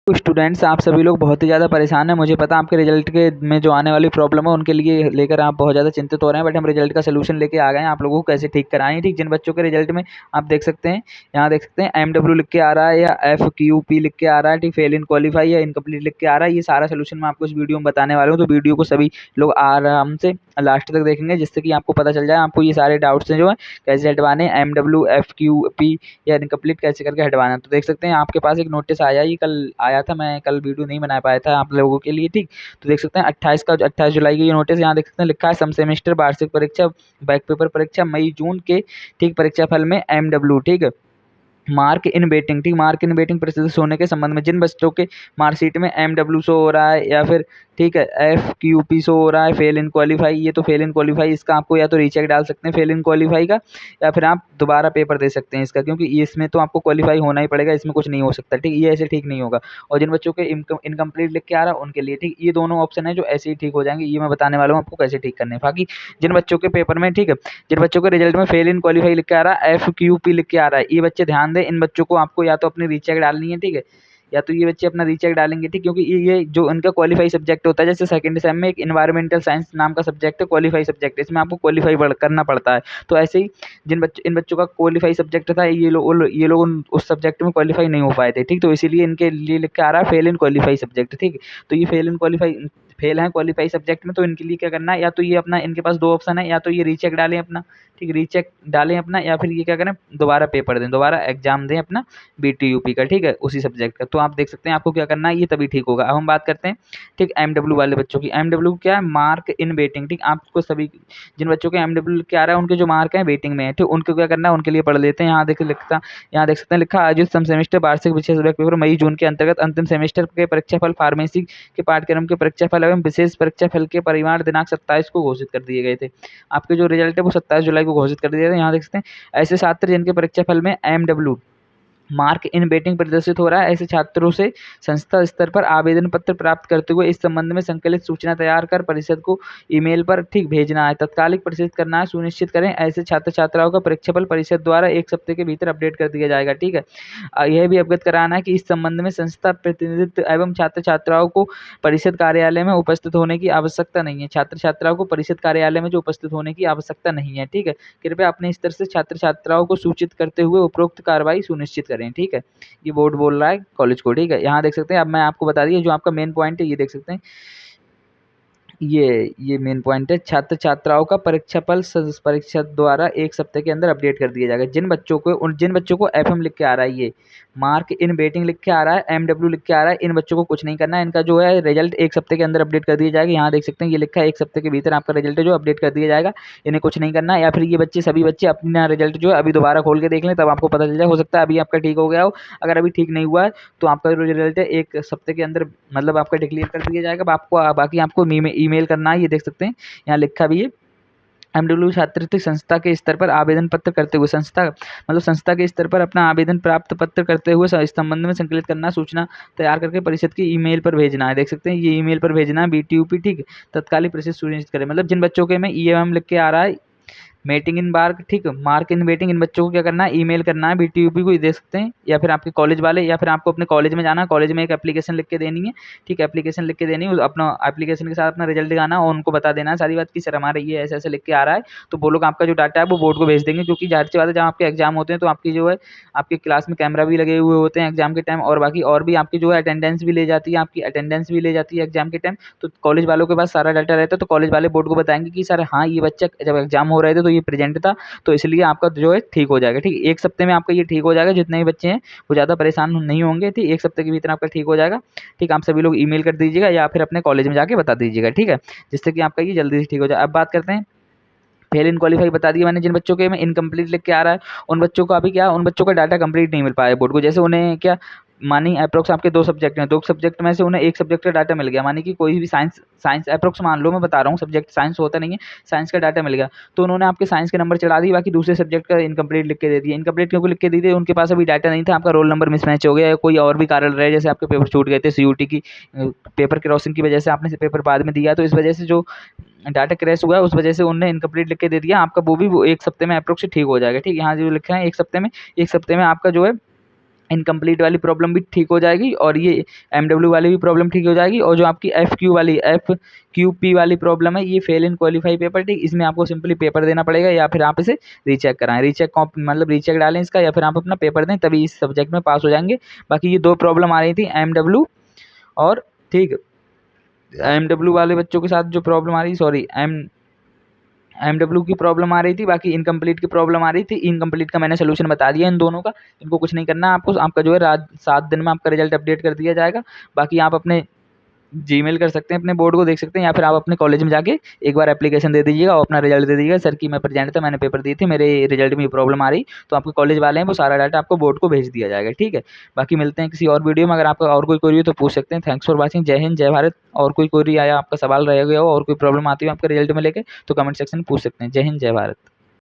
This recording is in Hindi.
स्टूडेंट्स आप सभी लोग बहुत ही ज़्यादा परेशान हैं। मुझे पता है आपके रिजल्ट के में जो आने वाली प्रॉब्लम है उनके लिए लेकर आप बहुत ज़्यादा चिंतित हो रहे हैं, बट हम रिजल्ट का सलूशन लेके आ गए हैं आप लोगों को कैसे ठीक कराएं। ठीक, जिन बच्चों के रिजल्ट में आप देख सकते हैं, यहाँ देख सकते हैं MW लिख के आ रहा है या FQP लिख के आ रहा है, ठीक, फेल इन क्वालिफाई या इनकम्प्लीट लिख के आ रहा है। ये सारा सोल्यूशन मैं आपको इस वीडियो में बताने वाला हूँ, तो वीडियो को सभी लोग आराम से लास्ट तक देखेंगे, जिससे कि आपको पता चल जाए आपको ये सारे डाउट्स हैं जो है कैसे हटवाने हैं, MW FQP या इनकम्प्लीट कैसे करके हटवाना है। तो देख सकते हैं आपके पास एक नोटिस आया, ये कल आया था, मैं कल वीडियो नहीं बना पाया था आप लोगों के लिए। ठीक, तो देख सकते हैं 28 जुलाई की ये नोटिस यहाँ देख सकते हैं लिखा है सम सेमेस्टर वार्षिक परीक्षा बैक पेपर परीक्षा मई जून के ठीक परीक्षा फल में MW, ठीक है, मार्क इन वेटिंग, ठीक, मार्क इन वेटिंग प्रस्तुत होने के संबंध में जिन बच्चों के मार्कशीट में MW शो हो रहा है या फिर ठीक है FQP शो हो रहा है फेल इन क्वालिफाई, ये तो फेल इन क्वालिफाई, इसका आपको या तो रीचेक डाल सकते हैं फेल इन क्वालिफाई का, या फिर आप दोबारा पेपर दे सकते हैं इसका, क्योंकि इसमें तो आपको क्वालिफाई होना ही पड़ेगा, इसमें कुछ नहीं हो सकता। ठीक, ये ऐसे ठीक नहीं होगा। और जिन बच्चों के इनकम्प्लीट लिख के आ रहा है उनके लिए ठीक ये दोनों ऑप्शन है जो ऐसे ही ठीक हो जाएंगे, ये मैं बताने वाला हूँ आपको कैसे ठीक करने हैं। बाकी जिन बच्चों के पेपर में ठीक है, जिन बच्चों के रिजल्ट में फेल इन क्वालिफाई लिख के आ रहा है FQP लिख के आ रहा है, ये बच्चे ध्यान दें, इन बच्चों को आपको या तो अपनी रीचेक डालनी है, ठीक है, या तो ये बच्चे अपना रीचेक डालेंगे, ठीक, क्योंकि ये जो इनका क्वालिफाई सब्जेक्ट होता है, जैसे सेकंड सेम में एक इन्वायरमेंटल साइंस नाम का सब्जेक्ट है क्वालिफाई सब्जेक्ट, इसमें आपको क्वालिफाई करना पड़ता है। तो ऐसे ही इन बच्चों का क्वालिफाई सब्जेक्ट था, ये लोग उस सब्जेक्ट में क्वालिफाई नहीं हो पाए थे, ठीक, तो इसीलिए इनके लिए लिख के आ रहा है फेल इन क्वालिफाई सब्जेक्ट। ठीक, तो ये फेल है क्वालिफाई सब्जेक्ट में, तो इनके लिए क्या करना है, या तो ये अपना, इनके पास दो ऑप्शन है, या तो ये रीचेक डालें अपना, ठीक, रीचेक डालें अपना, या फिर ये क्या करें दोबारा पेपर दें, दोबारा एग्जाम दें अपना BTUP का, ठीक है, उसी सब्जेक्ट का। तो आप देख सकते हैं आपको क्या करना है, ये तभी ठीक होगा। अब हम बात करते हैं ठीक MW वाले बच्चों की। MW क्या है, मार्क इन वेटिंग, ठीक, आपको सभी जिन बच्चों के MW क्या आ रहा है उनके जो मार्क है वेटिंग में है, ठीक, उनको क्या करना है उनके लिए पढ़ लेते हैं। यहाँ देख सकते हैं लिखा आयोजित सम सेमेस्टर वार्षिक विशेष पेपर मई जून के अंतर्गत अंतिम सेमेस्टर के परीक्षाफल फार्मेसी के पाठ्यक्रम के परीक्षाफल एवं विशेष परीक्षाफल के परिमाण दिनांक 27 को घोषित कर दिए गए थे। आपके जो रिजल्ट है वो 27 जुलाई को घोषित कर दिए थे। यहाँ देख सकते हैं ऐसे छात्र जिनके परीक्षाफल में MW मार्क इन वेटिंग प्रदर्शित हो रहा है, ऐसे छात्रों से संस्था स्तर पर आवेदन पत्र प्राप्त करते हुए इस संबंध में संकलित सूचना तैयार कर परिषद को ईमेल पर ठीक भेजना है, तत्कालिक प्रसारित करना है, सुनिश्चित करें ऐसे छात्र छात्राओं का परीक्षाफल परिषद द्वारा 1 सप्ताह के भीतर अपडेट कर दिया जाएगा। ठीक है, यह भी अवगत कराना है कि इस संबंध में संस्था प्रतिनिधित्व एवं छात्र छात्राओं को परिषद कार्यालय में उपस्थित होने की आवश्यकता नहीं है, छात्र छात्राओं को परिषद कार्यालय में जो उपस्थित होने की आवश्यकता नहीं है। ठीक है, कृपया अपने स्तर से छात्र छात्राओं को सूचित करते हुए उपरोक्त कार्रवाई सुनिश्चित करें। ठीक है, ये बोर्ड बोल रहा है कॉलेज को। ठीक है, यहाँ देख सकते हैं, अब मैं आपको बता दिया जो आपका मेन पॉइंट है, ये देख सकते हैं, ये मेन पॉइंट है, छात्र छात्राओं का परीक्षाफल परीक्षा द्वारा 1 सप्ताह के अंदर अपडेट कर दिया जाएगा। जिन बच्चों को FM लिख के आ रहा है, ये मार्क इन वेटिंग लिख के आ रहा है, MW लिख के आ रहा है, इन बच्चों को कुछ नहीं करना है, इनका जो है रिजल्ट 1 सप्ताह के अंदर अपडेट कर दिया जाएगा। यहाँ देख सकते हैं ये लिखा है 1 सप्ताह के भीतर आपका रिजल्ट जो अपडेट कर दिया जाएगा, इन्हें कुछ नहीं करना है। या फिर ये बच्चे सभी बच्चे अपना रिजल्ट जो है अभी दोबारा खोल के देख लें, तब आपको पता चल जाए, हो सकता है अभी आपका ठीक हो गया हो। अगर अभी ठीक नहीं हुआ है तो आपका जो रिजल्ट है 1 सप्ताह के अंदर मतलब आपका डिक्लेयर कर दिया जाएगा। आपको बाकी आपको ईमेल करना है, ये देख सकते हैं यहाँ लिखा भी है, MW छात्रवृत्ति संस्था के स्तर पर आवेदन पत्र करते हुए संस्था के स्तर पर अपना आवेदन प्राप्त पत्र करते हुए इस संबंध में संकलित करना, सूचना तैयार करके परिषद की ईमेल पर भेजना है। देख सकते हैं ये ईमेल पर भेजना है BTUP, ठीक, तत्कालिक परिषद सुनिश्चित करें। मतलब जिन बच्चों के में EMM लिख के आ रहा है मीटिंग इन बार्क, ठीक, मार्क इन वेटिंग, इन बच्चों को क्या करना है ईमेल करना है BTUP को, दे सकते हैं, या फिर आपके कॉलेज वाले, या फिर आपको अपने कॉलेज में जाना है, कॉलेज में एक एप्लीकेशन लिख के देनी है। ठीक, एप्लीकेशन लिख के देनी है, अपना एप्लीकेशन के साथ अपना रिजल्ट दिखाना और उनको बता देना है सारी बात की सर हमारे ये ऐसे ऐसे लिख के आ रहा है, तो वो लोग आपका जो डाटा है वो बोर्ड को भेज देंगे, क्योंकि जाहिर सी बात है जब आपके एग्जाम होते हैं तो आपकी जो है आपके क्लास में कैमरा भी लगे हुए होते हैं एग्जाम के टाइम, और बाकी और भी आपकी जो है अटेंडेंस भी ले जाती है, आपकी अटेंडेंस भी ले जाती है एग्जाम के टाइम। तो कॉलेज वालों के पास सारा डाटा रहता है, तो कॉलेज वाले बोर्ड को बताएंगे कि सर हाँ ये बच्चा जब एग्जाम हो रहे थे तो ये प्रेजेंट था, तो इसलिए आपका जो है ठीक हो जाएगा। ठीक, 1 सप्ताह में आपका ये ठीक हो जाएगा, जितने भी बच्चे हैं वो ज़्यादा परेशान नहीं होंगे। ठीक, 1 सप्ताह के भीतर आपका ठीक हो जाएगा। ठीक, आप सभी लोग ईमेल कर दीजिएगा या फिर अपने कॉलेज में जाके बता दीजिएगा, ठीक है, जिससे कि आपका ये जल्दी से ठीक हो जाए। अब बात करते हैं फेल इन क्वालिफाई, बता दिया मैंने। जिन बच्चों के में इनकम्प्लीट लिख के आ रहा है उन बच्चों का अभी क्या, उन बच्चों का डाटा कंप्लीट नहीं मिल पाया बोर्ड को, जैसे उन्हें क्या मानी अप्रोक्स आपके 2 सब्जेक्ट हैं, 2 सब्जेक्ट में से उन्हें 1 सब्जेक्ट का डाटा मिल गया, मानी कि कोई भी साइंस अप्रोक्स मान लो, मैं बता रहा हूँ, सब्जेक्ट साइंस होता नहीं है, साइंस का डाटा मिल गया, तो उन्होंने आपके साइंस के नंबर चढ़ा दिए, बाकी दूसरे सब्जेक्ट का इनकम्प्लीट लिख के दे दिया। इनकम्प्लीट क्योंकि लिख के दी थी, उनके पास अभी डाटा नहीं था, आपका रोल नंबर मिसमैच हो गया या कोई और भी कारण रहे, जैसे आपके पेपर छूट गए थे CUT की पेपर क्रॉसिंग की वजह से आपने पेपर बाद में दिया, तो इस वजह से जो डाटा क्रैश हुआ है उस वजह से उन्होंने इनकम्प्लीट लिख के दे दिया आपका, वो 1 सप्ताह में अप्रोक्स ठीक हो जाएगा। ठीक, यहाँ जो लिखा है 1 सप्ताह में, 1 सप्ताह में आपका जो है इनकम्प्लीट वाली प्रॉब्लम भी ठीक हो जाएगी और ये MW वाली भी प्रॉब्लम ठीक हो जाएगी। और जो आपकी FQP वाली प्रॉब्लम है, ये फेल इन क्वालिफाई पेपर, ठीक, इसमें आपको सिंपली पेपर देना पड़ेगा या फिर आप इसे रीचेक कराएं, मतलब रीचेक डालें इसका, या फिर आप अपना पेपर दें, तभी इस सब्जेक्ट में पास हो जाएंगे। बाकी ये 2 प्रॉब्लम आ रही थी MW और, ठीक, MW वाले बच्चों के साथ जो प्रॉब्लम आ रही, सॉरी, MW की प्रॉब्लम आ रही थी, बाकी इनकम्प्लीट की प्रॉब्लम आ रही थी। इनकम्प्लीट का मैंने सोल्यूशन बता दिया इन दोनों का, इनको कुछ नहीं करना आपको, आपका जो है 7 दिन में आपका रिजल्ट अपडेट कर दिया जाएगा। बाकी आप अपने जीमेल कर सकते हैं, अपने बोर्ड को देख सकते हैं, या फिर आप अपने कॉलेज में जाके एक बार एप्लीकेशन दे दीजिएगा और अपना रिजल्ट दे दीजिएगा, सर कि मैं प्रेजेंट था, मैंने पेपर दिए थे, मेरे रिजल्ट में ये प्रॉब्लम आ रही, तो आपके कॉलेज वाले हैं वो सारा डाटा आपको बोर्ड को भेज दिया जाएगा, ठीक है। बाकी मिलते हैं किसी और वीडियो में, अगर आपका और कोई क्वेरी हो तो पूछ सकते हैं। थैंक्स फॉर वॉचिंग, जय हिंद जय भारत। और कोई क्वेरी आया, आपका सवाल रह गया हो और कोई प्रॉब्लम आती हो आपके रिजल्ट में लेके, तो कमेंट सेक्शन में पूछ सकते हैं। जय हिंद जय भारत।